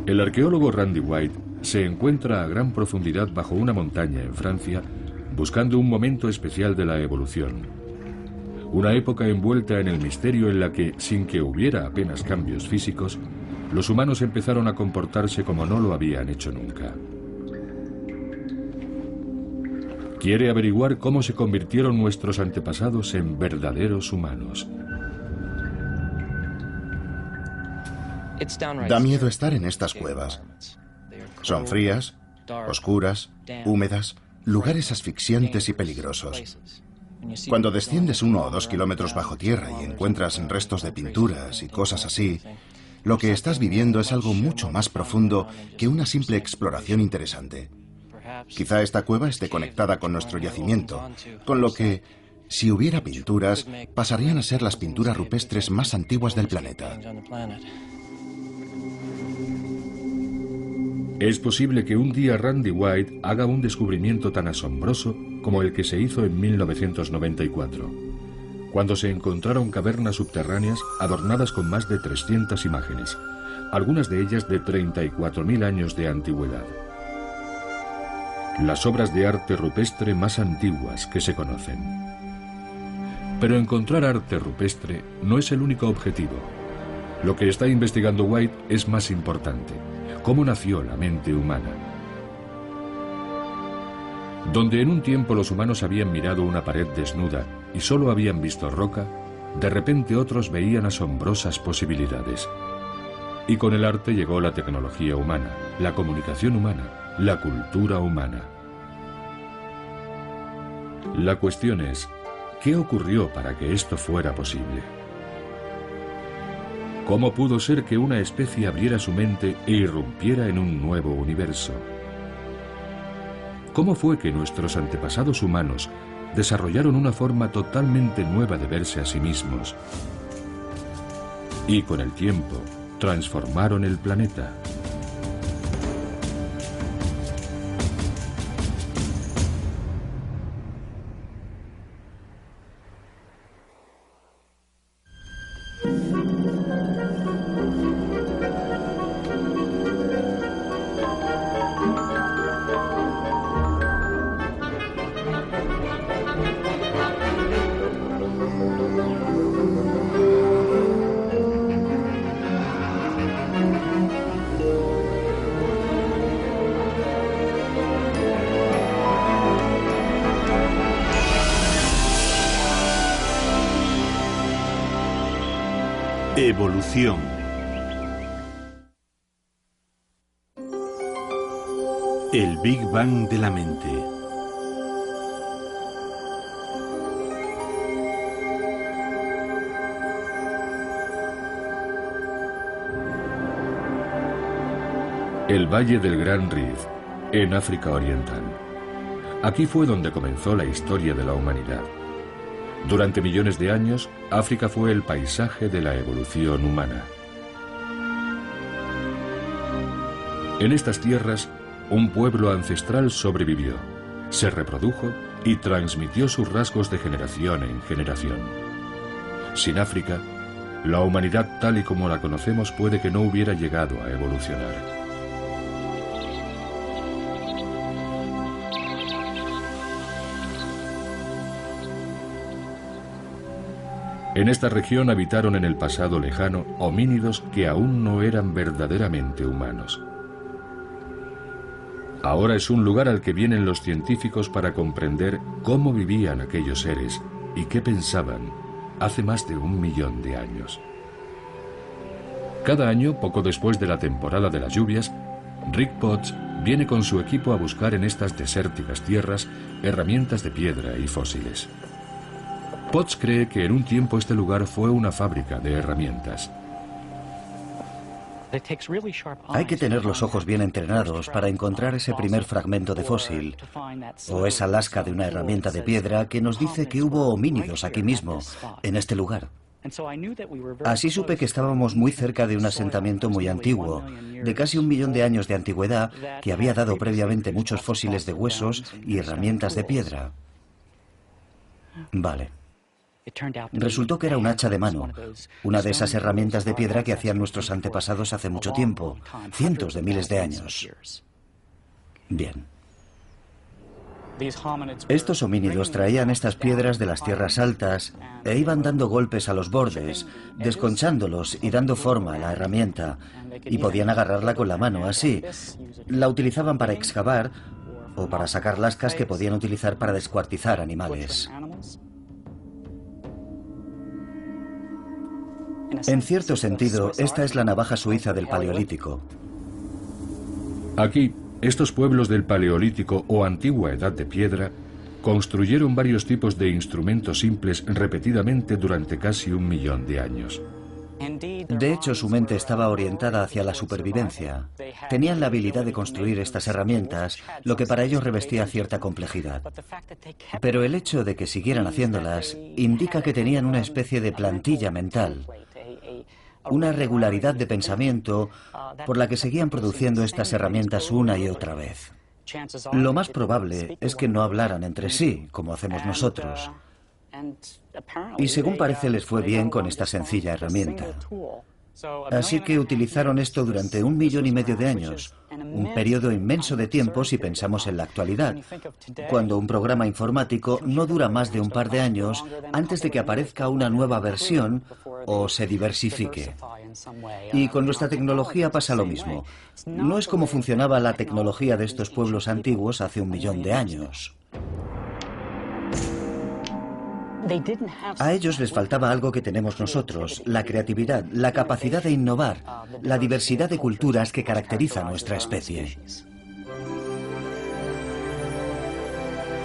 El arqueólogo Randy White se encuentra a gran profundidad bajo una montaña en Francia, buscando un momento especial de la evolución. Una época envuelta en el misterio en la que, sin que hubiera apenas cambios físicos, los humanos empezaron a comportarse como no lo habían hecho nunca. Quiere averiguar cómo se convirtieron nuestros antepasados en verdaderos humanos. Da miedo estar en estas cuevas. Son frías, oscuras, húmedas, lugares asfixiantes y peligrosos. Cuando desciendes 1 o 2 kilómetros bajo tierra y encuentras restos de pinturas y cosas así, lo que estás viviendo es algo mucho más profundo que una simple exploración interesante. Quizá esta cueva esté conectada con nuestro yacimiento, con lo que, si hubiera pinturas, pasarían a ser las pinturas rupestres más antiguas del planeta. Es posible que un día Randy White haga un descubrimiento tan asombroso como el que se hizo en 1994, cuando se encontraron cavernas subterráneas adornadas con más de 300 imágenes, algunas de ellas de 34.000 años de antigüedad. Las obras de arte rupestre más antiguas que se conocen. Pero encontrar arte rupestre no es el único objetivo. Lo que está investigando White es más importante. ¿Cómo nació la mente humana? Donde en un tiempo los humanos habían mirado una pared desnuda y solo habían visto roca, de repente otros veían asombrosas posibilidades. Y con el arte llegó la tecnología humana, la comunicación humana, la cultura humana. La cuestión es, ¿qué ocurrió para que esto fuera posible? ¿Cómo pudo ser que una especie abriera su mente e irrumpiera en un nuevo universo? ¿Cómo fue que nuestros antepasados humanos desarrollaron una forma totalmente nueva de verse a sí mismos? Y con el tiempo, transformaron el planeta. Evolución. El Big Bang de la mente. El Valle del Gran Rift, en África Oriental. Aquí fue donde comenzó la historia de la humanidad. Durante millones de años, África fue el paisaje de la evolución humana. En estas tierras, un pueblo ancestral sobrevivió, se reprodujo y transmitió sus rasgos de generación en generación. Sin África, la humanidad tal y como la conocemos puede que no hubiera llegado a evolucionar. En esta región habitaron en el pasado lejano homínidos que aún no eran verdaderamente humanos. Ahora es un lugar al que vienen los científicos para comprender cómo vivían aquellos seres y qué pensaban hace más de 1 millón de años. Cada año, poco después de la temporada de las lluvias, Rick Potts viene con su equipo a buscar en estas desérticas tierras herramientas de piedra y fósiles. Potts cree que en un tiempo este lugar fue una fábrica de herramientas. Hay que tener los ojos bien entrenados para encontrar ese primer fragmento de fósil, o esa lasca de una herramienta de piedra que nos dice que hubo homínidos aquí mismo, en este lugar. Así supe que estábamos muy cerca de un asentamiento muy antiguo, de casi 1 millón de años de antigüedad, que había dado previamente muchos fósiles de huesos y herramientas de piedra. Vale. Resultó que era un hacha de mano, una de esas herramientas de piedra que hacían nuestros antepasados hace mucho tiempo, cientos de miles de años. Bien. Estos homínidos traían estas piedras de las tierras altas e iban dando golpes a los bordes, desconchándolos y dando forma a la herramienta, y podían agarrarla con la mano, así. La utilizaban para excavar o para sacar lascas que podían utilizar para descuartizar animales. En cierto sentido, esta es la navaja suiza del Paleolítico. Aquí, estos pueblos del Paleolítico o antigua Edad de Piedra construyeron varios tipos de instrumentos simples repetidamente durante casi 1 millón de años. De hecho, su mente estaba orientada hacia la supervivencia. Tenían la habilidad de construir estas herramientas, lo que para ellos revestía cierta complejidad. Pero el hecho de que siguieran haciéndolas indica que tenían una especie de plantilla mental, una regularidad de pensamiento por la que seguían produciendo estas herramientas una y otra vez. Lo más probable es que no hablaran entre sí, como hacemos nosotros. Y según parece les fue bien con esta sencilla herramienta. Así que utilizaron esto durante 1,5 millones de años, un periodo inmenso de tiempo si pensamos en la actualidad, cuando un programa informático no dura más de un par de años antes de que aparezca una nueva versión o se diversifique. Y con nuestra tecnología pasa lo mismo. No es como funcionaba la tecnología de estos pueblos antiguos hace 1 millón de años. A ellos les faltaba algo que tenemos nosotros, la creatividad, la capacidad de innovar, la diversidad de culturas que caracteriza a nuestra especie.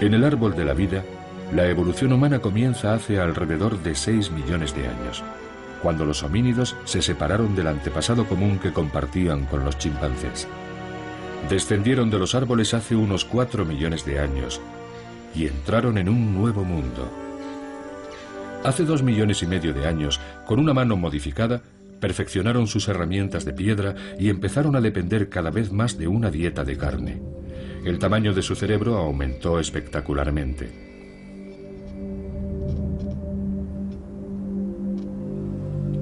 En el árbol de la vida, la evolución humana comienza hace alrededor de 6 millones de años, cuando los homínidos se separaron del antepasado común que compartían con los chimpancés. Descendieron de los árboles hace unos 4 millones de años y entraron en un nuevo mundo. Hace 2,5 millones de años, con una mano modificada, perfeccionaron sus herramientas de piedra y empezaron a depender cada vez más de una dieta de carne. El tamaño de su cerebro aumentó espectacularmente.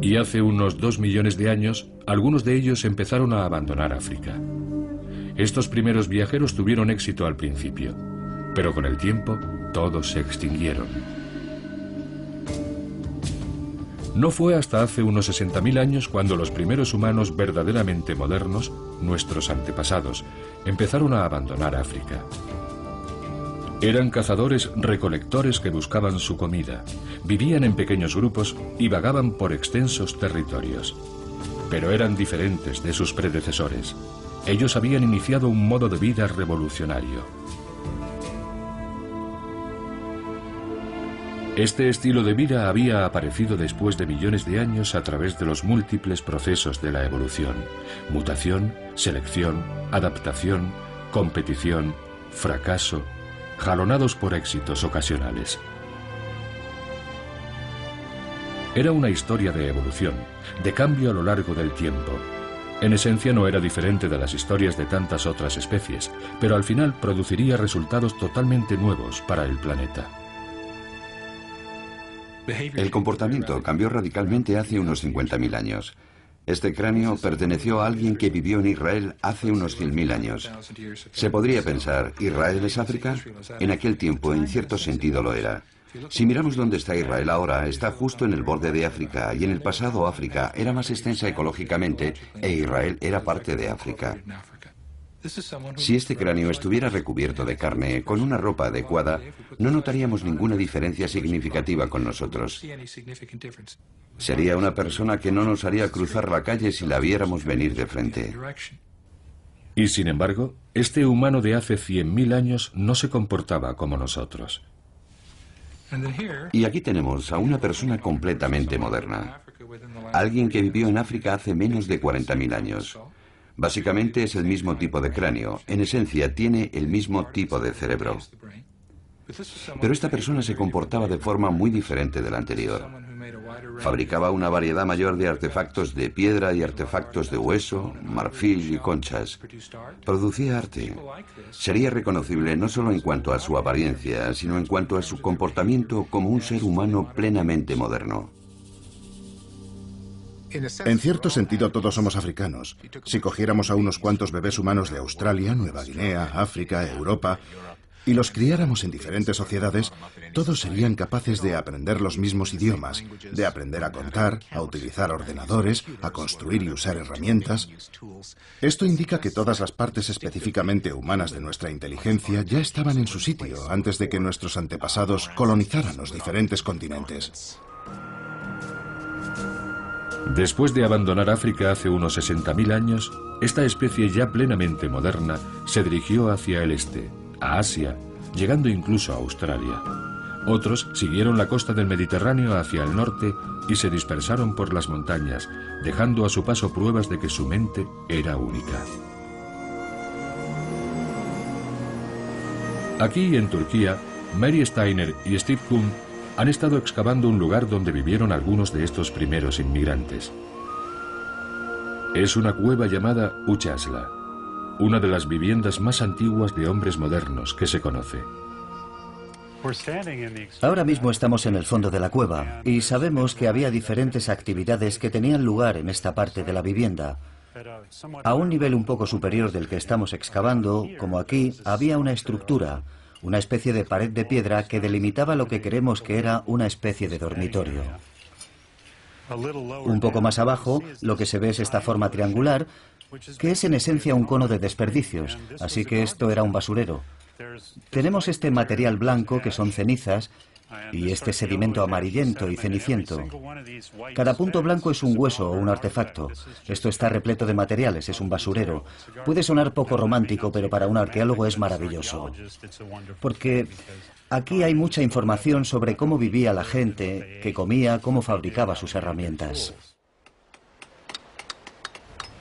Y hace unos 2 millones de años, algunos de ellos empezaron a abandonar África. Estos primeros viajeros tuvieron éxito al principio, pero con el tiempo todos se extinguieron. No fue hasta hace unos 60.000 años cuando los primeros humanos verdaderamente modernos, nuestros antepasados, empezaron a abandonar África. Eran cazadores-recolectores que buscaban su comida, vivían en pequeños grupos y vagaban por extensos territorios. Pero eran diferentes de sus predecesores. Ellos habían iniciado un modo de vida revolucionario. Este estilo de vida había aparecido después de millones de años a través de los múltiples procesos de la evolución: mutación, selección, adaptación, competición, fracaso, jalonados por éxitos ocasionales. Era una historia de evolución, de cambio a lo largo del tiempo. En esencia no era diferente de las historias de tantas otras especies, pero al final produciría resultados totalmente nuevos para el planeta. El comportamiento cambió radicalmente hace unos 50.000 años. Este cráneo perteneció a alguien que vivió en Israel hace unos 100.000 años. Se podría pensar, ¿Israel es África? En aquel tiempo, en cierto sentido, lo era. Si miramos dónde está Israel ahora, está justo en el borde de África, y en el pasado África era más extensa ecológicamente, e Israel era parte de África. Si este cráneo estuviera recubierto de carne, con una ropa adecuada, no notaríamos ninguna diferencia significativa con nosotros. Sería una persona que no nos haría cruzar la calle si la viéramos venir de frente. Y sin embargo, este humano de hace 100.000 años no se comportaba como nosotros. Y aquí tenemos a una persona completamente moderna. Alguien que vivió en África hace menos de 40.000 años. Básicamente es el mismo tipo de cráneo. En esencia, tiene el mismo tipo de cerebro. Pero esta persona se comportaba de forma muy diferente de la anterior. Fabricaba una variedad mayor de artefactos de piedra y artefactos de hueso, marfil y conchas. Producía arte. Sería reconocible no solo en cuanto a su apariencia, sino en cuanto a su comportamiento como un ser humano plenamente moderno. En cierto sentido, todos somos africanos. Si cogiéramos a unos cuantos bebés humanos de Australia, Nueva Guinea, África, Europa, y los criáramos en diferentes sociedades, todos serían capaces de aprender los mismos idiomas, de aprender a contar, a utilizar ordenadores, a construir y usar herramientas. Esto indica que todas las partes específicamente humanas de nuestra inteligencia ya estaban en su sitio antes de que nuestros antepasados colonizaran los diferentes continentes. Después de abandonar África hace unos 60.000 años, esta especie ya plenamente moderna se dirigió hacia el este, a Asia, llegando incluso a Australia. Otros siguieron la costa del Mediterráneo hacia el norte y se dispersaron por las montañas, dejando a su paso pruebas de que su mente era única. Aquí, en Turquía, Mary Steiner y Steve Kuhn han estado excavando un lugar donde vivieron algunos de estos primeros inmigrantes. Es una cueva llamada Uchasla, una de las viviendas más antiguas de hombres modernos que se conoce. Ahora mismo estamos en el fondo de la cueva y sabemos que había diferentes actividades que tenían lugar en esta parte de la vivienda. A un nivel un poco superior del que estamos excavando, como aquí, había una estructura, una especie de pared de piedra que delimitaba lo que creemos que era una especie de dormitorio. Un poco más abajo, lo que se ve es esta forma triangular, que es en esencia un cono de desperdicios, así que esto era un basurero. Tenemos este material blanco, que son cenizas, y este sedimento amarillento y ceniciento. Cada punto blanco es un hueso o un artefacto. Esto está repleto de materiales, es un basurero. Puede sonar poco romántico, pero para un arqueólogo es maravilloso. Porque aquí hay mucha información sobre cómo vivía la gente, qué comía, cómo fabricaba sus herramientas.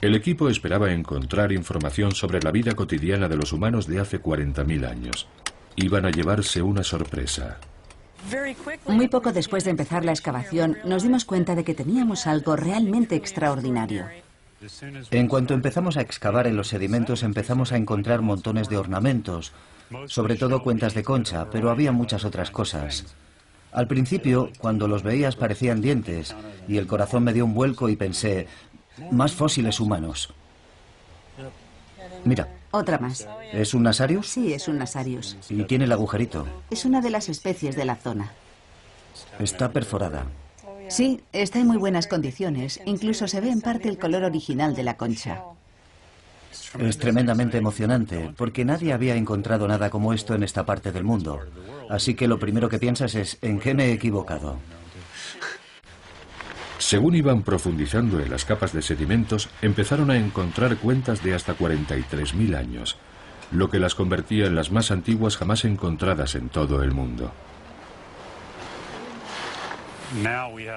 El equipo esperaba encontrar información sobre la vida cotidiana de los humanos de hace 40.000 años. Iban a llevarse una sorpresa. Muy poco después de empezar la excavación, nos dimos cuenta de que teníamos algo realmente extraordinario. En cuanto empezamos a excavar en los sedimentos, empezamos a encontrar montones de ornamentos, sobre todo cuentas de concha, pero había muchas otras cosas. Al principio, cuando los veías parecían dientes, y el corazón me dio un vuelco y pensé, más fósiles humanos. Mira. Otra más. ¿Es un Nasarius? Sí, es un Nasarius. Y tiene el agujerito. Es una de las especies de la zona. Está perforada. Sí, está en muy buenas condiciones. Incluso se ve en parte el color original de la concha. Es tremendamente emocionante, porque nadie había encontrado nada como esto en esta parte del mundo. Así que lo primero que piensas es, ¿en qué me he equivocado? Según iban profundizando en las capas de sedimentos, empezaron a encontrar cuentas de hasta 43.000 años, lo que las convertía en las más antiguas jamás encontradas en todo el mundo.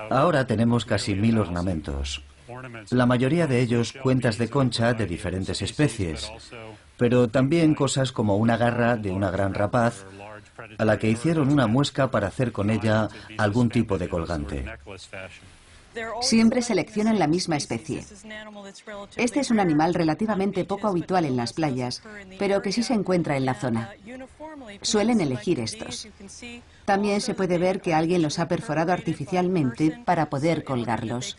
Ahora tenemos casi 1000 ornamentos. La mayoría de ellos cuentas de concha de diferentes especies, pero también cosas como una garra de una gran rapaz, a la que hicieron una muesca para hacer con ella algún tipo de colgante. Siempre seleccionan la misma especie. Este es un animal relativamente poco habitual en las playas, pero que sí se encuentra en la zona. Suelen elegir estos. También se puede ver que alguien los ha perforado artificialmente para poder colgarlos.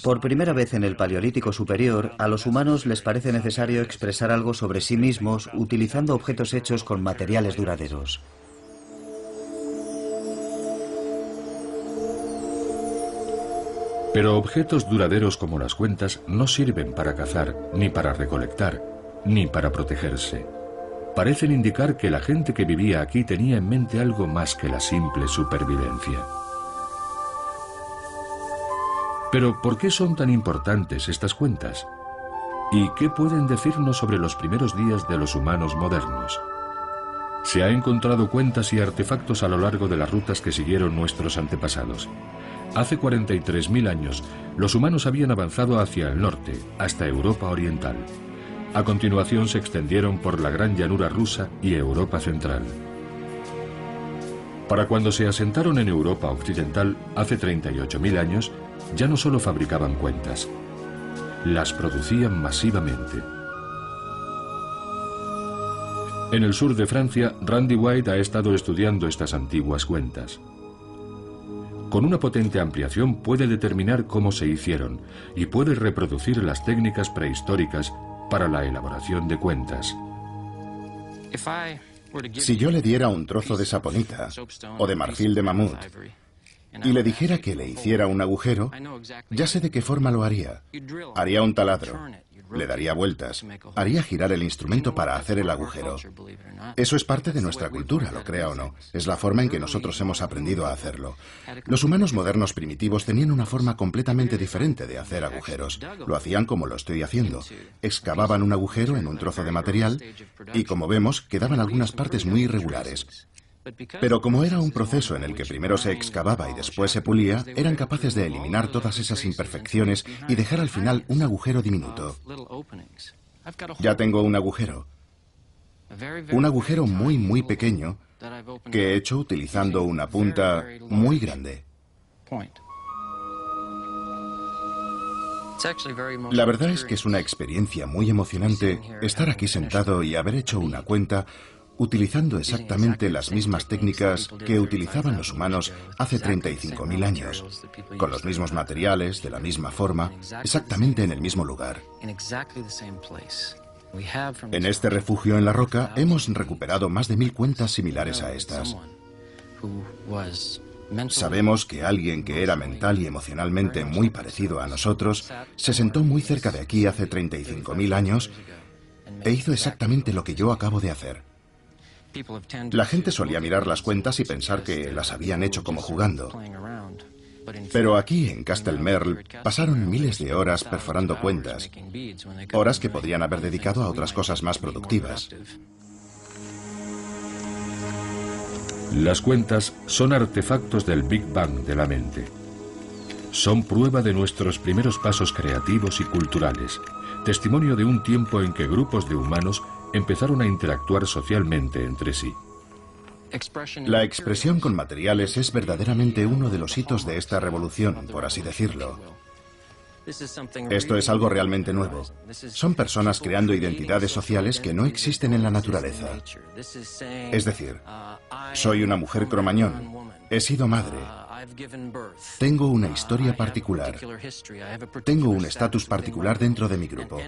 Por primera vez en el Paleolítico Superior, a los humanos les parece necesario expresar algo sobre sí mismos utilizando objetos hechos con materiales duraderos. Pero objetos duraderos como las cuentas no sirven para cazar, ni para recolectar, ni para protegerse. Parecen indicar que la gente que vivía aquí tenía en mente algo más que la simple supervivencia. Pero ¿por qué son tan importantes estas cuentas? ¿Y qué pueden decirnos sobre los primeros días de los humanos modernos? Se ha encontrado cuentas y artefactos a lo largo de las rutas que siguieron nuestros antepasados. Hace 43.000 años, los humanos habían avanzado hacia el norte, hasta Europa Oriental. A continuación se extendieron por la gran llanura rusa y Europa central. Para cuando se asentaron en Europa occidental, hace 38.000 años, ya no solo fabricaban cuentas, las producían masivamente. En el sur de Francia, Randy White ha estado estudiando estas antiguas cuentas. Con una potente ampliación puede determinar cómo se hicieron y puede reproducir las técnicas prehistóricas para la elaboración de cuentas. Si yo le diera un trozo de saponita o de marfil de mamut y le dijera que le hiciera un agujero, ya sé de qué forma lo haría. Haría un taladro, le daría vueltas, haría girar el instrumento para hacer el agujero. Eso es parte de nuestra cultura, lo crea o no. Es la forma en que nosotros hemos aprendido a hacerlo. Los humanos modernos primitivos tenían una forma completamente diferente de hacer agujeros. Lo hacían como lo estoy haciendo. Excavaban un agujero en un trozo de material y, como vemos, quedaban algunas partes muy irregulares. Pero como era un proceso en el que primero se excavaba y después se pulía, eran capaces de eliminar todas esas imperfecciones y dejar al final un agujero diminuto. Ya tengo un agujero muy pequeño que he hecho utilizando una punta muy grande. La verdad es que es una experiencia muy emocionante estar aquí sentado y haber hecho una cuenta utilizando exactamente las mismas técnicas que utilizaban los humanos hace 35.000 años, con los mismos materiales, de la misma forma, exactamente en el mismo lugar. En este refugio en la roca hemos recuperado más de 1000 cuentas similares a estas. Sabemos que alguien que era mental y emocionalmente muy parecido a nosotros se sentó muy cerca de aquí hace 35.000 años e hizo exactamente lo que yo acabo de hacer. La gente solía mirar las cuentas y pensar que las habían hecho como jugando. Pero aquí, en Castle Merle, pasaron miles de horas perforando cuentas, horas que podrían haber dedicado a otras cosas más productivas. Las cuentas son artefactos del Big Bang de la mente. Son prueba de nuestros primeros pasos creativos y culturales, testimonio de un tiempo en que grupos de humanos empezaron a interactuar socialmente entre sí. La expresión con materiales es verdaderamente uno de los hitos de esta revolución, por así decirlo. Esto es algo realmente nuevo. Son personas creando identidades sociales que no existen en la naturaleza. Es decir, soy una mujer cromañón, he sido madre, tengo una historia particular, tengo un estatus particular dentro de mi grupo.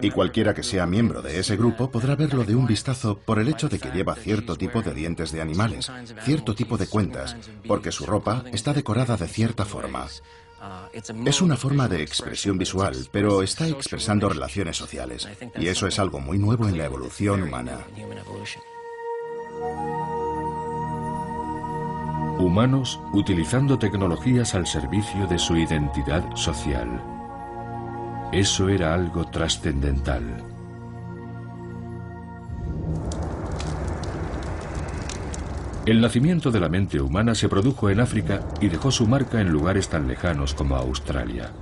Y cualquiera que sea miembro de ese grupo podrá verlo de un vistazo por el hecho de que lleva cierto tipo de dientes de animales, cierto tipo de cuentas, porque su ropa está decorada de cierta forma. Es una forma de expresión visual, pero está expresando relaciones sociales. Y eso es algo muy nuevo en la evolución humana. Humanos utilizando tecnologías al servicio de su identidad social. Eso era algo trascendental. El nacimiento de la mente humana se produjo en África y dejó su marca en lugares tan lejanos como Australia.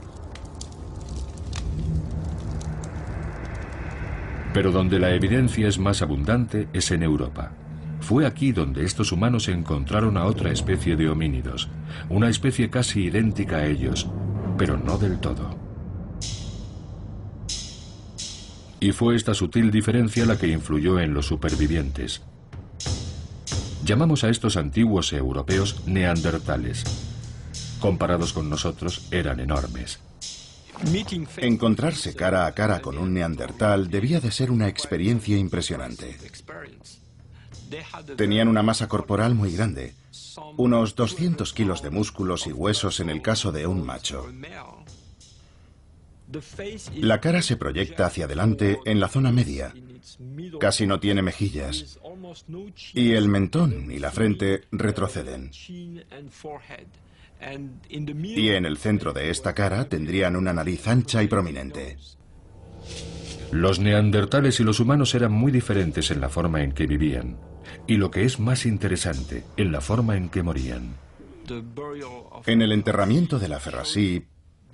Pero donde la evidencia es más abundante es en Europa. Fue aquí donde estos humanos encontraron a otra especie de homínidos, una especie casi idéntica a ellos, pero no del todo. Y fue esta sutil diferencia la que influyó en los supervivientes. Llamamos a estos antiguos europeos neandertales. Comparados con nosotros, eran enormes. Encontrarse cara a cara con un neandertal debía de ser una experiencia impresionante. Tenían una masa corporal muy grande, unos 200 kilos de músculos y huesos en el caso de un macho. La cara se proyecta hacia adelante en la zona media, casi no tiene mejillas, y el mentón y la frente retroceden. Y en el centro de esta cara tendrían una nariz ancha y prominente. Los neandertales y los humanos eran muy diferentes en la forma en que vivían, y lo que es más interesante, en la forma en que morían. En el enterramiento de la Ferrasí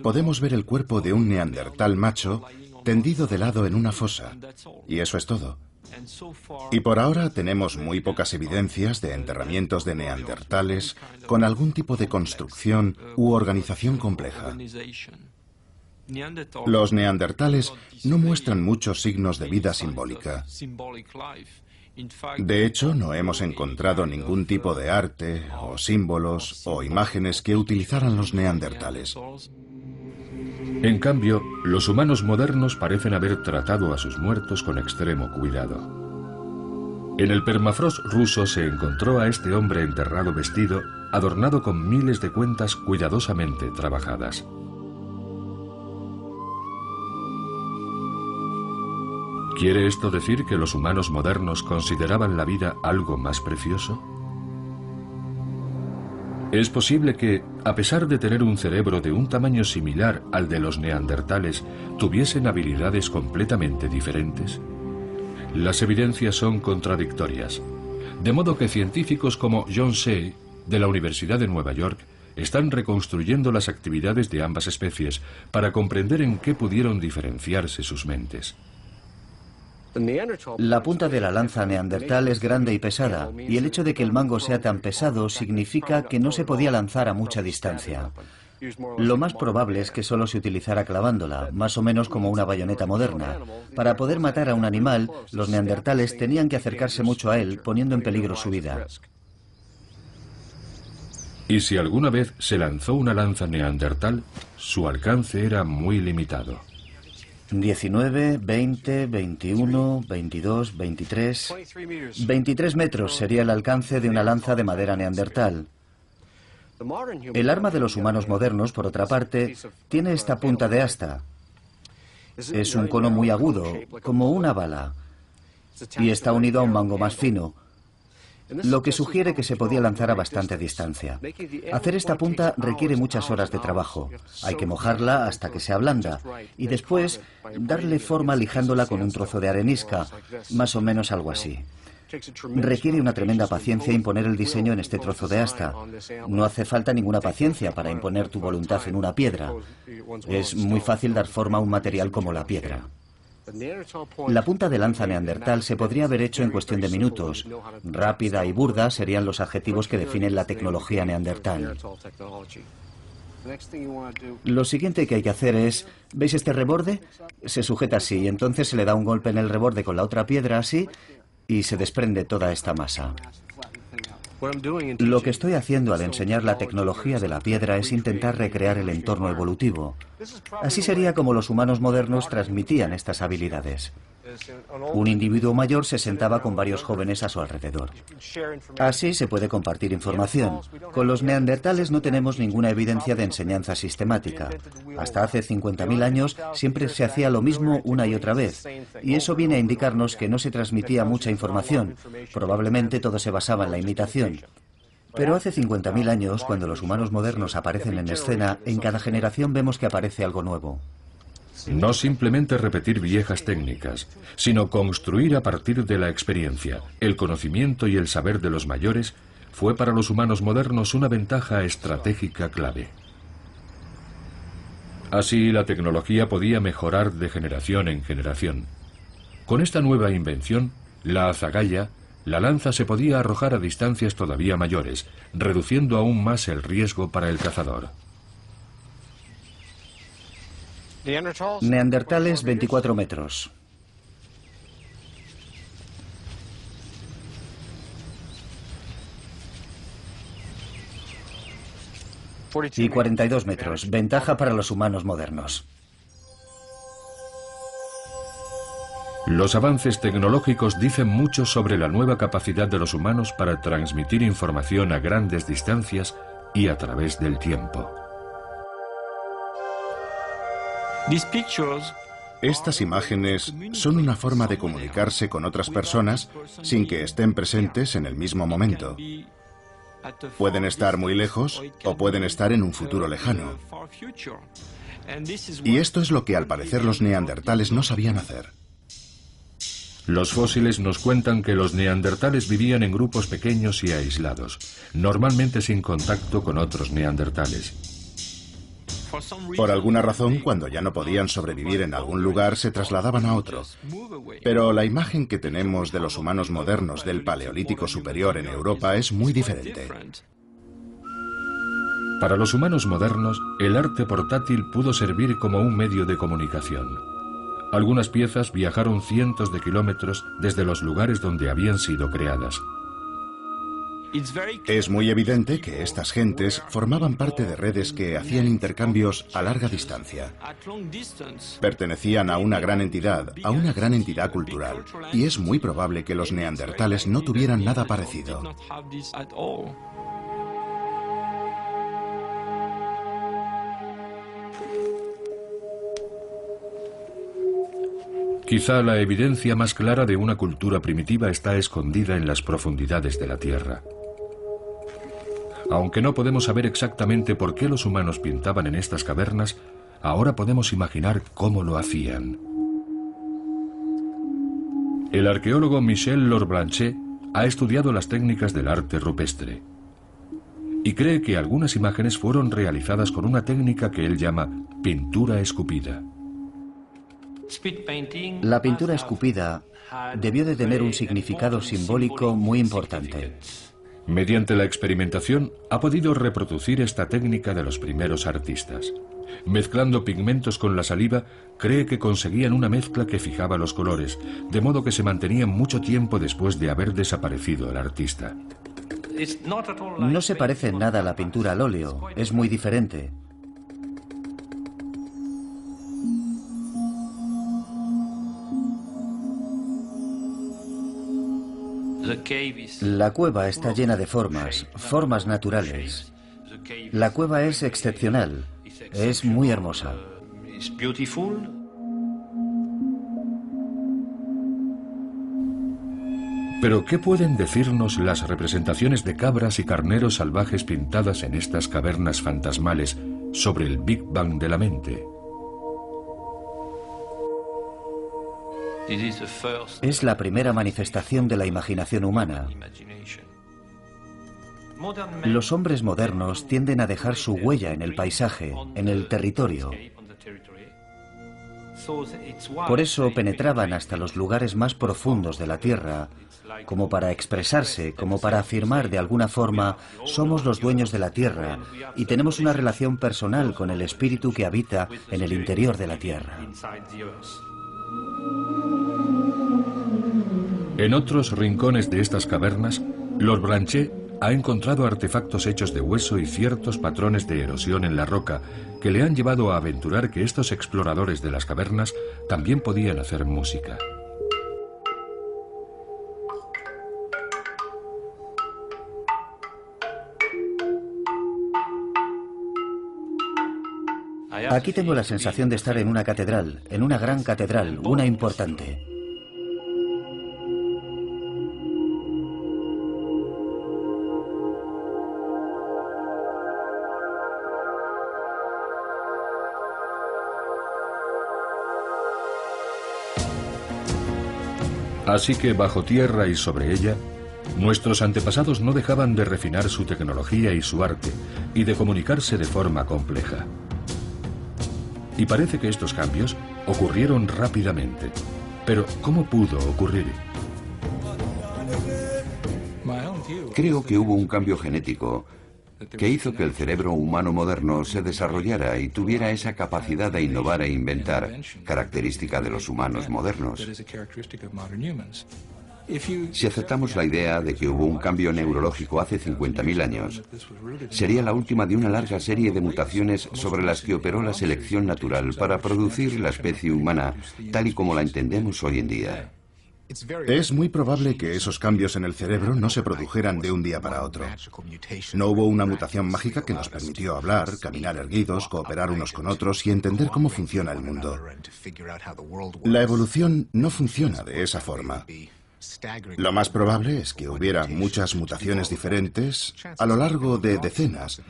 podemos ver el cuerpo de un neandertal macho tendido de lado en una fosa, y eso es todo. Y por ahora tenemos muy pocas evidencias de enterramientos de neandertales con algún tipo de construcción u organización compleja. Los neandertales no muestran muchos signos de vida simbólica. De hecho, no hemos encontrado ningún tipo de arte, o símbolos, o imágenes que utilizaran los neandertales. En cambio, los humanos modernos parecen haber tratado a sus muertos con extremo cuidado. En el permafrost ruso se encontró a este hombre enterrado vestido, adornado con miles de cuentas cuidadosamente trabajadas. ¿Quiere esto decir que los humanos modernos consideraban la vida algo más precioso? ¿Es posible que, a pesar de tener un cerebro de un tamaño similar al de los neandertales, tuviesen habilidades completamente diferentes? Las evidencias son contradictorias, de modo que científicos como John Shea, de la Universidad de Nueva York, están reconstruyendo las actividades de ambas especies para comprender en qué pudieron diferenciarse sus mentes. La punta de la lanza neandertal es grande y pesada, y el hecho de que el mango sea tan pesado significa que no se podía lanzar a mucha distancia. Lo más probable es que solo se utilizara clavándola, más o menos como una bayoneta moderna. Para poder matar a un animal, los neandertales tenían que acercarse mucho a él, poniendo en peligro su vida. Y si alguna vez se lanzó una lanza neandertal, su alcance era muy limitado. 19, 20, 21, 22, 23... 23 metros sería el alcance de una lanza de madera neandertal. El arma de los humanos modernos, por otra parte, tiene esta punta de asta. Es un cono muy agudo, como una bala, y está unido a un mango más fino, lo que sugiere que se podía lanzar a bastante distancia. Hacer esta punta requiere muchas horas de trabajo. Hay que mojarla hasta que se ablanda y después darle forma lijándola con un trozo de arenisca, más o menos algo así. Requiere una tremenda paciencia imponer el diseño en este trozo de asta. No hace falta ninguna paciencia para imponer tu voluntad en una piedra. Es muy fácil dar forma a un material como la piedra. La punta de lanza neandertal se podría haber hecho en cuestión de minutos. Rápida y burda serían los adjetivos que definen la tecnología neandertal. Lo siguiente que hay que hacer es, ¿veis este reborde? Se sujeta así y entonces se le da un golpe en el reborde con la otra piedra así y se desprende toda esta masa. Lo que estoy haciendo al enseñar la tecnología de la piedra es intentar recrear el entorno evolutivo. Así sería como los humanos modernos transmitían estas habilidades. Un individuo mayor se sentaba con varios jóvenes a su alrededor. Así se puede compartir información. Con los neandertales no tenemos ninguna evidencia de enseñanza sistemática. Hasta hace 50.000 años siempre se hacía lo mismo una y otra vez. Y eso viene a indicarnos que no se transmitía mucha información. Probablemente todo se basaba en la imitación. Pero hace 50.000 años, cuando los humanos modernos aparecen en escena, en cada generación vemos que aparece algo nuevo. No simplemente repetir viejas técnicas, sino construir a partir de la experiencia. El conocimiento y el saber de los mayores fue para los humanos modernos una ventaja estratégica clave. Así, la tecnología podía mejorar de generación en generación. Con esta nueva invención, la azagaya, la lanza se podía arrojar a distancias todavía mayores, reduciendo aún más el riesgo para el cazador. Neandertales, 24 metros. Y 42 metros. Ventaja para los humanos modernos. Los avances tecnológicos dicen mucho sobre la nueva capacidad de los humanos para transmitir información a grandes distancias y a través del tiempo. Estas imágenes son una forma de comunicarse con otras personas sin que estén presentes en el mismo momento. Pueden estar muy lejos o pueden estar en un futuro lejano. Y esto es lo que al parecer los neandertales no sabían hacer. Los fósiles nos cuentan que los neandertales vivían en grupos pequeños y aislados, normalmente sin contacto con otros neandertales. Por alguna razón, cuando ya no podían sobrevivir en algún lugar, se trasladaban a otro. Pero la imagen que tenemos de los humanos modernos del Paleolítico superior en Europa es muy diferente. Para los humanos modernos, el arte portátil pudo servir como un medio de comunicación. Algunas piezas viajaron cientos de kilómetros desde los lugares donde habían sido creadas. Es muy evidente que estas gentes formaban parte de redes que hacían intercambios a larga distancia. Pertenecían a una gran entidad cultural, y es muy probable que los neandertales no tuvieran nada parecido. Quizá la evidencia más clara de una cultura primitiva está escondida en las profundidades de la Tierra. Aunque no podemos saber exactamente por qué los humanos pintaban en estas cavernas, ahora podemos imaginar cómo lo hacían. El arqueólogo Michel Lorblanchet ha estudiado las técnicas del arte rupestre y cree que algunas imágenes fueron realizadas con una técnica que él llama pintura escupida. La pintura escupida debió de tener un significado simbólico muy importante. Mediante la experimentación ha podido reproducir esta técnica de los primeros artistas. Mezclando pigmentos con la saliva, cree que conseguían una mezcla que fijaba los colores, de modo que se mantenían mucho tiempo después de haber desaparecido el artista. No se parece en nada a la pintura al óleo, es muy diferente. La cueva está llena de formas naturales. La cueva es excepcional, es muy hermosa. Pero ¿qué pueden decirnos las representaciones de cabras y carneros salvajes pintadas en estas cavernas fantasmales sobre el Big Bang de la mente? Es la primera manifestación de la imaginación humana. Los hombres modernos tienden a dejar su huella en el paisaje, en el territorio. Por eso penetraban hasta los lugares más profundos de la Tierra, como para expresarse, como para afirmar de alguna forma, somos los dueños de la Tierra y tenemos una relación personal con el espíritu que habita en el interior de la Tierra. En otros rincones de estas cavernas, Lorblanchet ha encontrado artefactos hechos de hueso y ciertos patrones de erosión en la roca que le han llevado a aventurar que estos exploradores de las cavernas también podían hacer música. Aquí tengo la sensación de estar en una catedral, en una gran catedral, una importante. Así que bajo tierra y sobre ella, nuestros antepasados no dejaban de refinar su tecnología y su arte, y de comunicarse de forma compleja. Y parece que estos cambios ocurrieron rápidamente. Pero, ¿cómo pudo ocurrir? Creo que hubo un cambio genético que hizo que el cerebro humano moderno se desarrollara y tuviera esa capacidad de innovar e inventar, característica de los humanos modernos. Si aceptamos la idea de que hubo un cambio neurológico hace 50.000 años, sería la última de una larga serie de mutaciones sobre las que operó la selección natural para producir la especie humana tal y como la entendemos hoy en día. Es muy probable que esos cambios en el cerebro no se produjeran de un día para otro. No hubo una mutación mágica que nos permitió hablar, caminar erguidos, cooperar unos con otros y entender cómo funciona el mundo. La evolución no funciona de esa forma. Lo más probable es que hubiera muchas mutaciones diferentes a lo largo de decenas,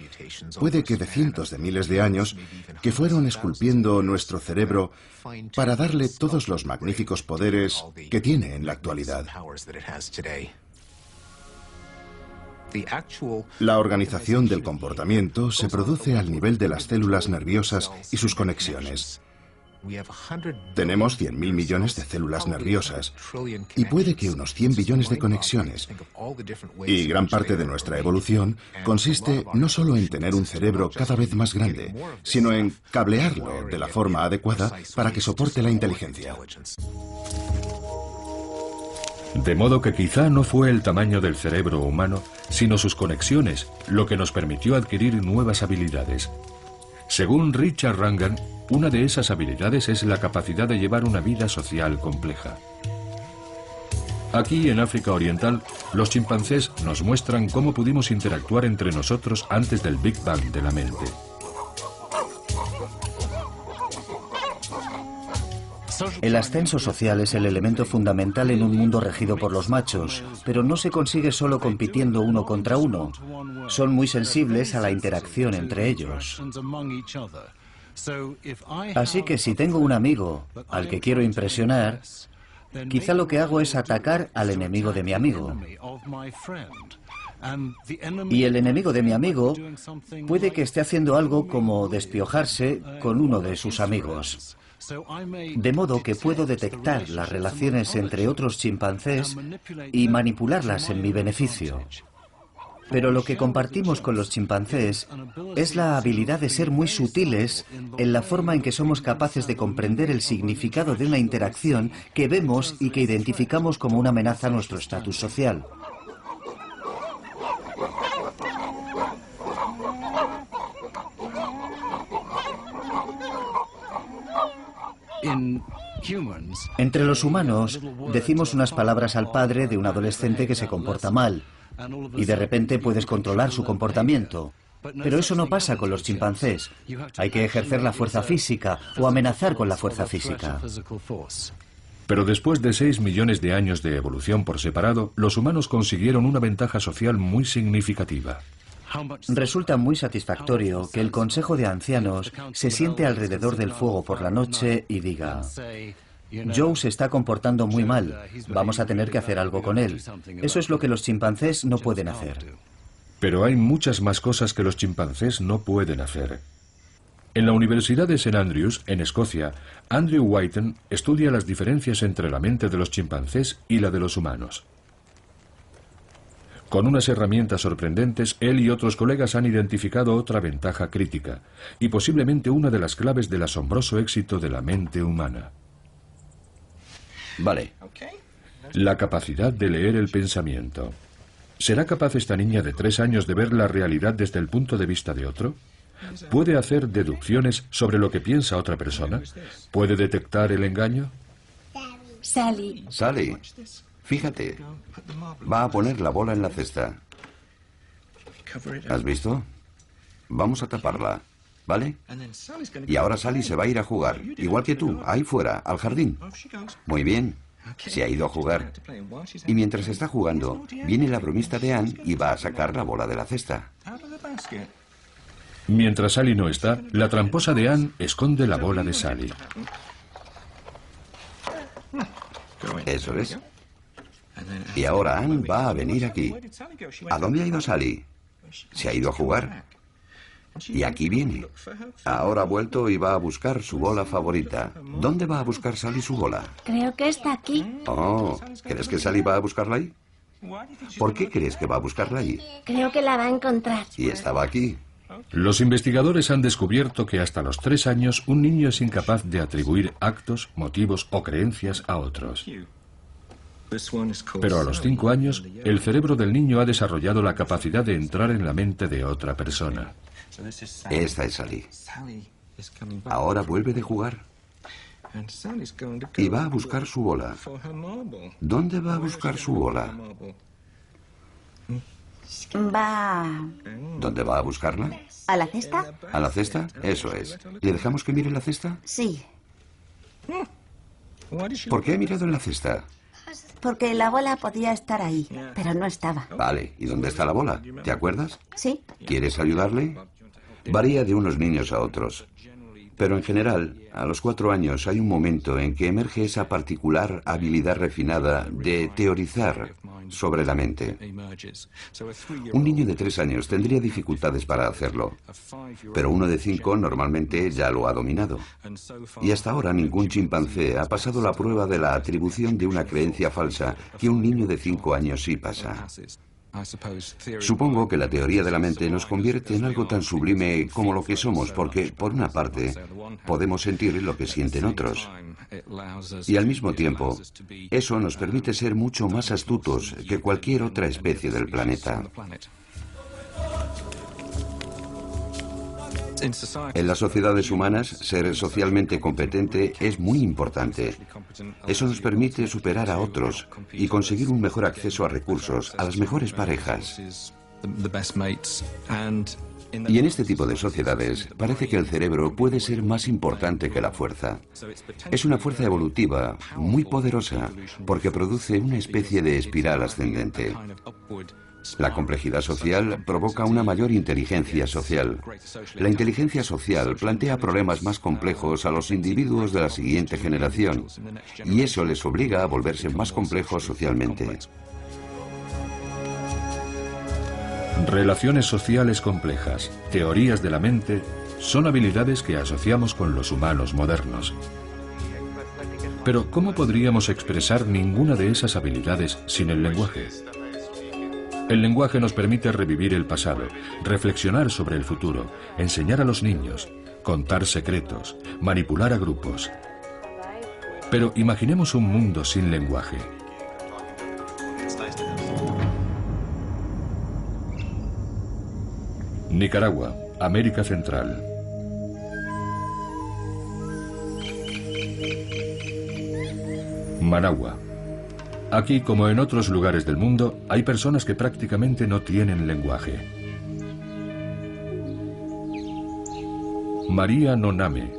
puede que de cientos de miles de años, que fueron esculpiendo nuestro cerebro para darle todos los magníficos poderes que tiene en la actualidad. La organización del comportamiento se produce al nivel de las células nerviosas y sus conexiones. Tenemos 100.000 millones de células nerviosas y puede que unos 100 billones de conexiones. Y gran parte de nuestra evolución consiste no solo en tener un cerebro cada vez más grande, sino en cablearlo de la forma adecuada para que soporte la inteligencia. De modo que quizá no fue el tamaño del cerebro humano, sino sus conexiones, lo que nos permitió adquirir nuevas habilidades. Según Richard Wrangham, una de esas habilidades es la capacidad de llevar una vida social compleja. Aquí, en África Oriental, los chimpancés nos muestran cómo pudimos interactuar entre nosotros antes del Big Bang de la mente. El ascenso social es el elemento fundamental en un mundo regido por los machos, pero no se consigue solo compitiendo uno contra uno. Son muy sensibles a la interacción entre ellos. Así que si tengo un amigo al que quiero impresionar, quizá lo que hago es atacar al enemigo de mi amigo. Y el enemigo de mi amigo puede que esté haciendo algo como despiojarse con uno de sus amigos. De modo que puedo detectar las relaciones entre otros chimpancés y manipularlas en mi beneficio. Pero lo que compartimos con los chimpancés es la habilidad de ser muy sutiles en la forma en que somos capaces de comprender el significado de una interacción que vemos y que identificamos como una amenaza a nuestro estatus social. Entre los humanos, decimos unas palabras al padre de un adolescente que se comporta mal, y de repente puedes controlar su comportamiento. Pero eso no pasa con los chimpancés. Hay que ejercer la fuerza física o amenazar con la fuerza física. Pero después de 6 millones de años de evolución por separado, los humanos consiguieron una ventaja social muy significativa. Resulta muy satisfactorio que el Consejo de Ancianos se siente alrededor del fuego por la noche y diga: Joe se está comportando muy mal, vamos a tener que hacer algo con él. Eso es lo que los chimpancés no pueden hacer. Pero hay muchas más cosas que los chimpancés no pueden hacer. En la Universidad de St. Andrews, en Escocia, Andrew Whiten estudia las diferencias entre la mente de los chimpancés y la de los humanos. Con unas herramientas sorprendentes, él y otros colegas han identificado otra ventaja crítica, y posiblemente una de las claves del asombroso éxito de la mente humana. Vale. La capacidad de leer el pensamiento. ¿Será capaz esta niña de 3 años de ver la realidad desde el punto de vista de otro? ¿Puede hacer deducciones sobre lo que piensa otra persona? ¿Puede detectar el engaño? Sally. Sally, fíjate. Va a poner la bola en la cesta. ¿Has visto? Vamos a taparla, ¿vale? Y ahora Sally se va a ir a jugar, igual que tú, ahí fuera, al jardín. Muy bien. Se ha ido a jugar. Y mientras está jugando, viene la bromista de Anne y va a sacar la bola de la cesta. Mientras Sally no está, la tramposa de Anne esconde la bola de Sally. Eso es. Y ahora Anne va a venir aquí. ¿A dónde ha ido Sally? Se ha ido a jugar. Y aquí viene. Ahora ha vuelto y va a buscar su bola favorita. ¿Dónde va a buscar Sally su bola? Creo que está aquí. Oh, ¿crees que Sally va a buscarla ahí? ¿Por qué crees que va a buscarla allí? Creo que la va a encontrar. Y estaba aquí. Los investigadores han descubierto que hasta los 3 años un niño es incapaz de atribuir actos, motivos o creencias a otros. Pero a los 5 años, el cerebro del niño ha desarrollado la capacidad de entrar en la mente de otra persona. Esta es Sally. Ahora vuelve de jugar. Y va a buscar su bola. ¿Dónde va a buscar su bola? Va... ¿Dónde va a buscarla? ¿A la cesta? ¿A la cesta? Eso es. ¿Le dejamos que mire la cesta? Sí, ¿Por qué ha mirado en la cesta? porque la bola podía estar ahí, pero no estaba. Vale, ¿y dónde está la bola? ¿Te acuerdas? ¿Sí? ¿Quieres ayudarle? Varía de unos niños a otros. Pero en general, a los 4 años hay un momento en que emerge esa particular habilidad refinada de teorizar sobre la mente. Un niño de 3 años tendría dificultades para hacerlo, pero uno de 5 normalmente ya lo ha dominado. Y hasta ahora ningún chimpancé ha pasado la prueba de la atribución de una creencia falsa que un niño de 5 años sí pasa. Supongo que la teoría de la mente nos convierte en algo tan sublime como lo que somos, porque, por una parte, podemos sentir lo que sienten otros. Y al mismo tiempo, eso nos permite ser mucho más astutos que cualquier otra especie del planeta. En las sociedades humanas, ser socialmente competente es muy importante. Eso nos permite superar a otros y conseguir un mejor acceso a recursos, a las mejores parejas. Y en este tipo de sociedades, parece que el cerebro puede ser más importante que la fuerza. Es una fuerza evolutiva muy poderosa porque produce una especie de espiral ascendente. La complejidad social provoca una mayor inteligencia social. La inteligencia social plantea problemas más complejos a los individuos de la siguiente generación, y eso les obliga a volverse más complejos socialmente. Relaciones sociales complejas, teorías de la mente, son habilidades que asociamos con los humanos modernos. Pero, ¿cómo podríamos expresar ninguna de esas habilidades sin el lenguaje? El lenguaje nos permite revivir el pasado, reflexionar sobre el futuro, enseñar a los niños, contar secretos, manipular a grupos. Pero imaginemos un mundo sin lenguaje. Nicaragua, América Central. Managua. Aquí, como en otros lugares del mundo, hay personas que prácticamente no tienen lenguaje. María Noname.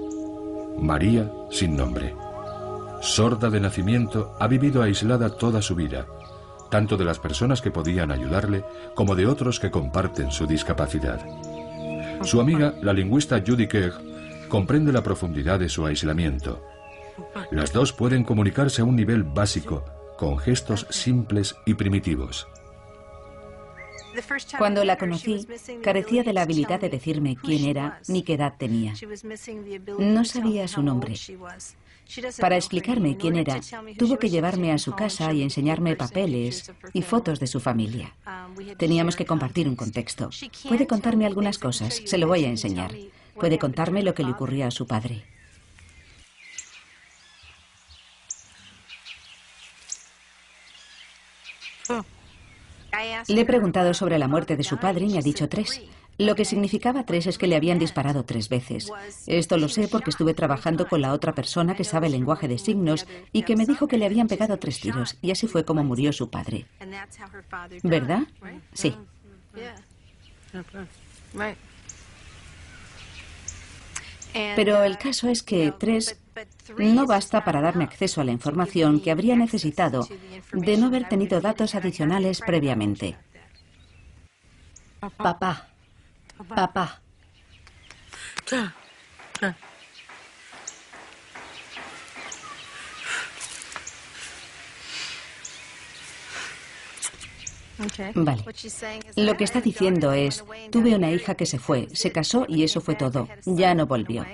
María sin nombre. Sorda de nacimiento, ha vivido aislada toda su vida, tanto de las personas que podían ayudarle como de otros que comparten su discapacidad. Su amiga, la lingüista Judy Kerr, comprende la profundidad de su aislamiento. Las dos pueden comunicarse a un nivel básico, con gestos simples y primitivos. Cuando la conocí, carecía de la habilidad de decirme quién era ni qué edad tenía. No sabía su nombre. Para explicarme quién era, tuvo que llevarme a su casa y enseñarme papeles y fotos de su familia. Teníamos que compartir un contexto. Puede contarme algunas cosas, se lo voy a enseñar. Puede contarme lo que le ocurría a su padre. Le he preguntado sobre la muerte de su padre y me ha dicho 3. Lo que significaba 3 es que le habían disparado 3 veces. Esto lo sé porque estuve trabajando con la otra persona que sabe el lenguaje de signos y que me dijo que le habían pegado 3 tiros, y así fue como murió su padre. ¿Verdad? Sí. Pero el caso es que 3 no basta para darme acceso a la información que habría necesitado de no haber tenido datos adicionales previamente. Papá. Papá. Vale. Lo que está diciendo es, tuve una hija que se fue, se casó y eso fue todo. Ya no volvió.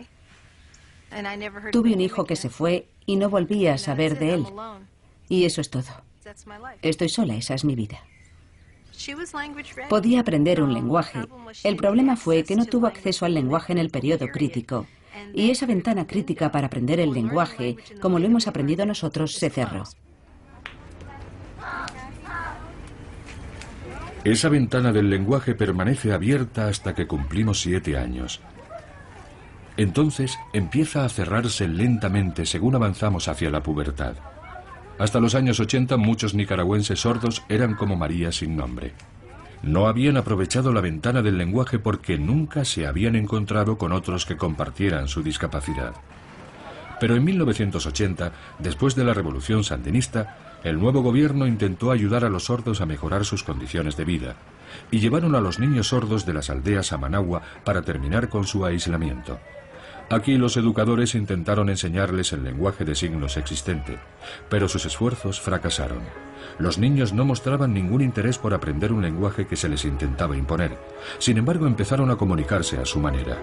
Tuve un hijo que se fue y no volví a saber de él. Y eso es todo. Estoy sola, esa es mi vida. Podía aprender un lenguaje. El problema fue que no tuvo acceso al lenguaje en el periodo crítico. Y esa ventana crítica para aprender el lenguaje, como lo hemos aprendido nosotros, se cerró. Esa ventana del lenguaje permanece abierta hasta que cumplimos 7 años. Entonces empieza a cerrarse lentamente según avanzamos hacia la pubertad. Hasta los años 80 muchos nicaragüenses sordos eran como María sin nombre. No habían aprovechado la ventana del lenguaje porque nunca se habían encontrado con otros que compartieran su discapacidad. Pero en 1980, después de la revolución sandinista, el nuevo gobierno intentó ayudar a los sordos a mejorar sus condiciones de vida y llevaron a los niños sordos de las aldeas a Managua para terminar con su aislamiento. Aquí los educadores intentaron enseñarles el lenguaje de signos existente, pero sus esfuerzos fracasaron. Los niños no mostraban ningún interés por aprender un lenguaje que se les intentaba imponer. Sin embargo, empezaron a comunicarse a su manera.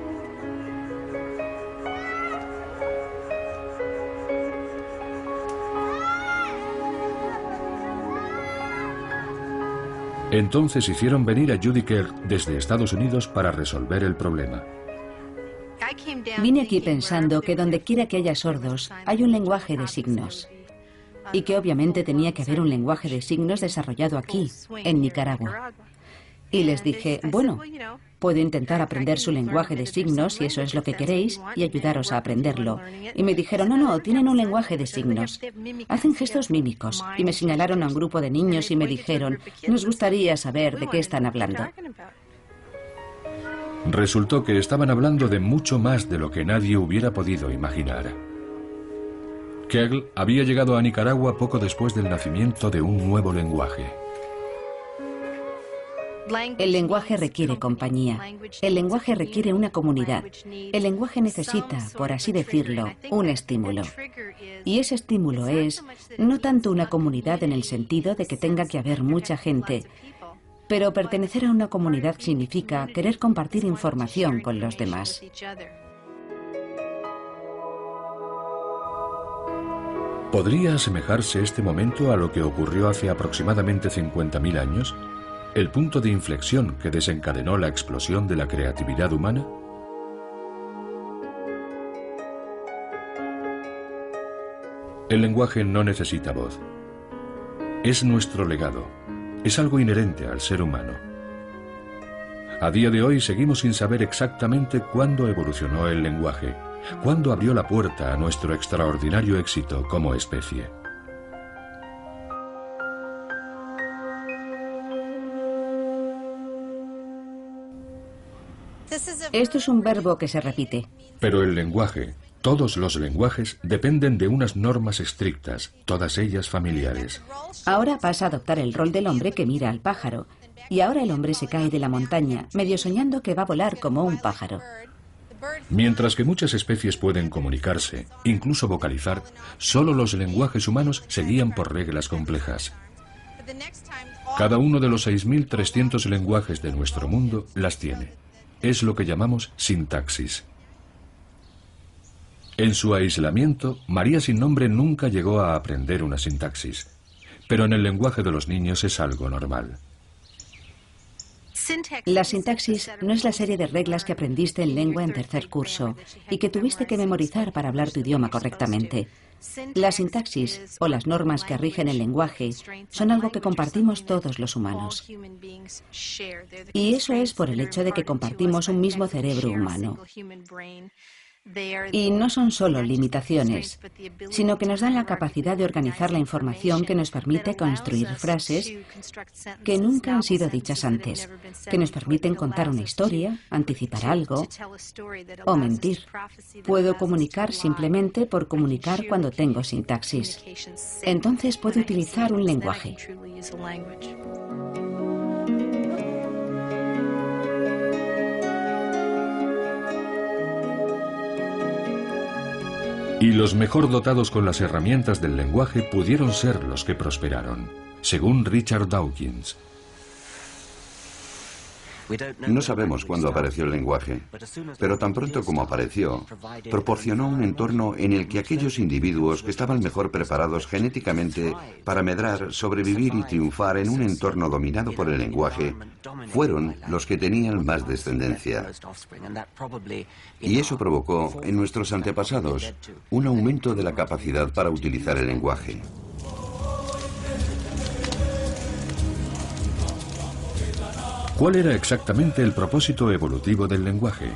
Entonces hicieron venir a Judy Kerr desde Estados Unidos para resolver el problema. Vine aquí pensando que donde quiera que haya sordos, hay un lenguaje de signos. Y que obviamente tenía que haber un lenguaje de signos desarrollado aquí, en Nicaragua. Y les dije, bueno, puedo intentar aprender su lenguaje de signos si eso es lo que queréis y ayudaros a aprenderlo. Y me dijeron, no, tienen un lenguaje de signos. Hacen gestos mímicos. Y me señalaron a un grupo de niños y me dijeron, nos gustaría saber de qué están hablando. Resultó que estaban hablando de mucho más de lo que nadie hubiera podido imaginar. Kegel había llegado a Nicaragua poco después del nacimiento de un nuevo lenguaje. El lenguaje requiere compañía. El lenguaje requiere una comunidad. El lenguaje necesita, por así decirlo, un estímulo. Y ese estímulo es no tanto una comunidad en el sentido de que tenga que haber mucha gente, pero pertenecer a una comunidad significa querer compartir información con los demás. ¿Podría asemejarse este momento a lo que ocurrió hace aproximadamente 50.000 años? ¿El punto de inflexión que desencadenó la explosión de la creatividad humana? El lenguaje no necesita voz. Es nuestro legado. Es algo inherente al ser humano. A día de hoy seguimos sin saber exactamente cuándo evolucionó el lenguaje, cuándo abrió la puerta a nuestro extraordinario éxito como especie. Esto es un verbo que se repite. Pero el lenguaje, todos los lenguajes, dependen de unas normas estrictas, todas ellas familiares. Ahora pasa a adoptar el rol del hombre que mira al pájaro. Y ahora el hombre se cae de la montaña, medio soñando que va a volar como un pájaro. Mientras que muchas especies pueden comunicarse, incluso vocalizar, solo los lenguajes humanos se guían por reglas complejas. Cada uno de los 6.300 lenguajes de nuestro mundo las tiene. Es lo que llamamos sintaxis. En su aislamiento, María sin nombre nunca llegó a aprender una sintaxis, pero en el lenguaje de los niños es algo normal. La sintaxis no es la serie de reglas que aprendiste en lengua en tercer curso y que tuviste que memorizar para hablar tu idioma correctamente. La sintaxis, o las normas que rigen el lenguaje, son algo que compartimos todos los humanos. Y eso es por el hecho de que compartimos un mismo cerebro humano. Y no son solo limitaciones, sino que nos dan la capacidad de organizar la información que nos permite construir frases que nunca han sido dichas antes, que nos permiten contar una historia, anticipar algo o mentir. Puedo comunicar simplemente por comunicar cuando tengo sintaxis. Entonces puedo utilizar un lenguaje. Y los mejor dotados con las herramientas del lenguaje pudieron ser los que prosperaron, según Richard Dawkins. No sabemos cuándo apareció el lenguaje, pero tan pronto como apareció, proporcionó un entorno en el que aquellos individuos que estaban mejor preparados genéticamente para medrar, sobrevivir y triunfar en un entorno dominado por el lenguaje, fueron los que tenían más descendencia. Y eso provocó en nuestros antepasados un aumento de la capacidad para utilizar el lenguaje. ¿Cuál era exactamente el propósito evolutivo del lenguaje?